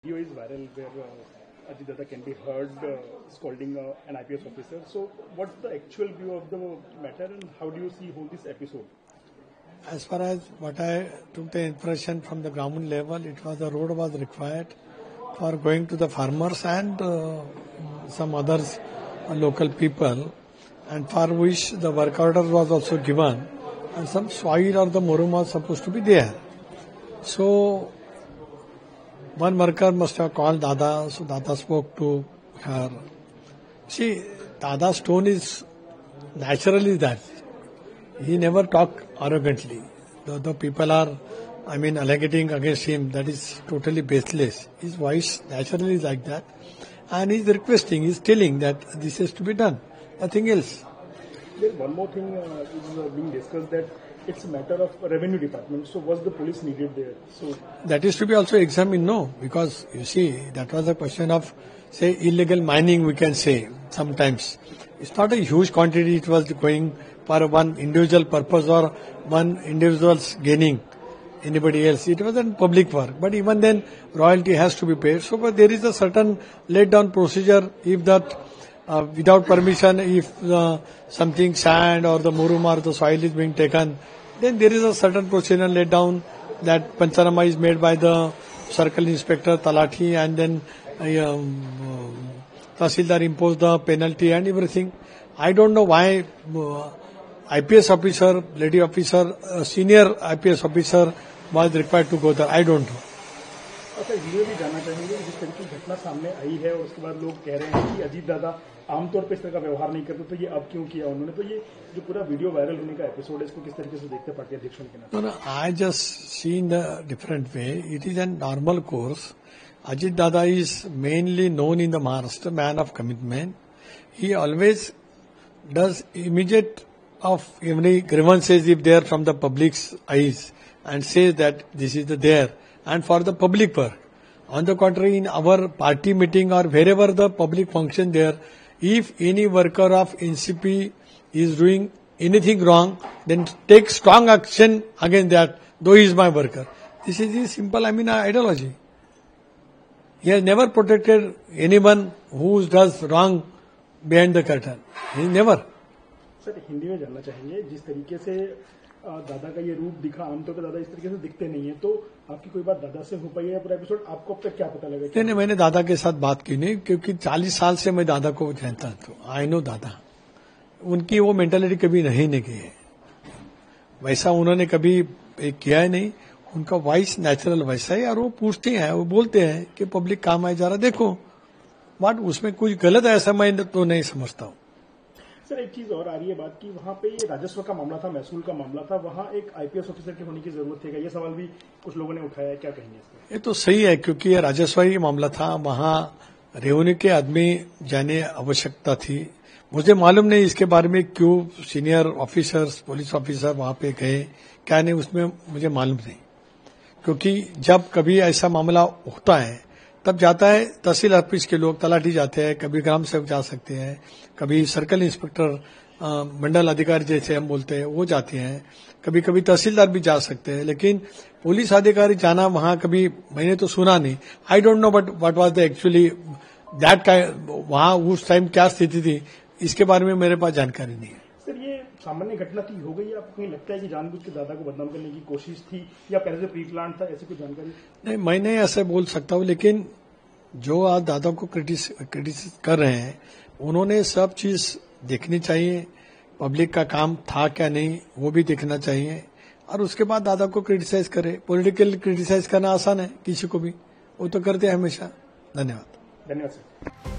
Video is viral where Ajit Dada can be heard scolding an IPS officer. So, what's the actual view of the matter, and how do you see whole this episode? As far as what I took the impression from the ground level, it was the road was required for going to the farmers and some others local people, and for which the work order was also given, and some soil or the murum was supposed to be there. So one worker must have called Dada, so Dada spoke to her. See, Dada's tone is naturally that. He never talk arrogantly. The people are, alleging against him, that is totally baseless. His voice naturally is like that. And he's requesting, he's telling that this is to be done. Nothing else. There's one more thing is being discussed, that it's a matter of revenue department. So was the police needed there? So that is to be also examined, no? Because you see, that was a question of, say, illegal mining, we can say, sometimes. It's not a huge quantity it was going for one individual purpose or one individual's gaining anybody else. It was a public work. But even then, royalty has to be paid. So but there is a certain laid down procedure. If that, without permission, if something sand or the murum or the soil is being taken, then there is a certain procedure laid down that Panchanama is made by the circle inspector, Talathi, and then Tahsildar imposed the penalty and everything. I don't know why IPS officer, lady officer, senior IPS officer was required to go there. I don't know. अच्छा, ये भी जानना चाहेंगे, जिस तरीके की घटना सामने आई है और उसके बाद लोग कह रहे हैं कि अजीत दादा आमतौर पर इस तरह का व्यवहार नहीं करते, तो ये अब क्यों किया उन्होंने? तो ये जो पूरा वीडियो वायरल होने का एपिसोड है, इसको किस तरीके से देखते पार्टी अध्यक्ष के नाते? No, I just seen the different way. It is a normal course. Ajit Dada is mainly known in the Maharashtra, man of commitment. He always does immediate of any grievances if they are from the public's eyes, and says that this is the there and for the public work. On the contrary, in our party meeting or wherever the public function there, if any worker of NCP is doing anything wrong, then take strong action against that, though he is my worker. This is the simple, ideology. He has never protected anyone who does wrong behind the curtain. He never. Sir, Hindi में जानना चाहेंगे, जिस तरीके से दादा का ये रूप दिखा, आमतौर पर दादा इस तरीके से दिखते नहीं है, तो आपकी कोई बात दादा से हो पाई है पूरा एपिसोड? आपको अब तक क्या पता लगा? नहीं, मैंने दादा के साथ बात की नहीं, क्योंकि 40 साल से मैं दादा को जानता हूं, आई नो दादा. उनकी वो मेंटालिटी कभी नहीं की है, वैसा उन्होंने कभी किया है नहीं. उनका वॉइस नेचुरल वैसा है, और वो पूछते हैं, वो बोलते हैं कि पब्लिक काम आए जा रहा, देखो बट उसमें कुछ गलत है ऐसा मैं तो नहीं समझता हूँ. सर, एक चीज और आ रही है बात की, वहाँ पे ये राजस्व का मामला था, महसूल का मामला था, वहाँ एक आईपीएस ऑफिसर के होने की जरूरत थी, ये सवाल भी कुछ लोगों ने उठाया है, क्या कहेंगे इसका? ये तो सही है, क्योंकि ये राजस्व मामला था, वहाँ रेवेन्यू के आदमी जाने आवश्यकता थी. मुझे मालूम नहीं इसके बारे में क्यों सीनियर ऑफिसर्स, पुलिस ऑफिसर वहां पे गए, क्या नहीं, उसमें मुझे मालूम नहीं. क्योंकि जब कभी ऐसा मामला होता है तब जाता है तहसील ऑफिस के लोग, तलाठी जाते हैं, कभी ग्राम सेवक जा सकते हैं, कभी सर्कल इंस्पेक्टर, मंडल अधिकारी जैसे हम बोलते हैं वो जाते हैं, कभी कभी तहसीलदार भी जा सकते हैं, लेकिन पुलिस अधिकारी जाना वहां कभी मैंने तो सुना नहीं. I don't know but what was the actually that वहां उस टाइम क्या स्थिति थी, इसके बारे में मेरे पास जानकारी नहीं है. सर, ये सामान्य घटना थी, हो गई, आपको नहीं लगता है कि जानबूझ के दादा को बदनाम करने की कोशिश थी या पहले से प्री प्लान था, ऐसी कोई जानकारी? नहीं, मैं नहीं ऐसे बोल सकता हूं, लेकिन जो आज दादा को क्रिटिसाइज कर रहे हैं, उन्होंने सब चीज देखनी चाहिए. पब्लिक का काम था क्या नहीं वो भी देखना चाहिए, और उसके बाद दादा को क्रिटिसाइज करे. पॉलिटिकल क्रिटिसाइज करना आसान है किसी को भी, वो तो करते हैं हमेशा. धन्यवाद. धन्यवाद सर.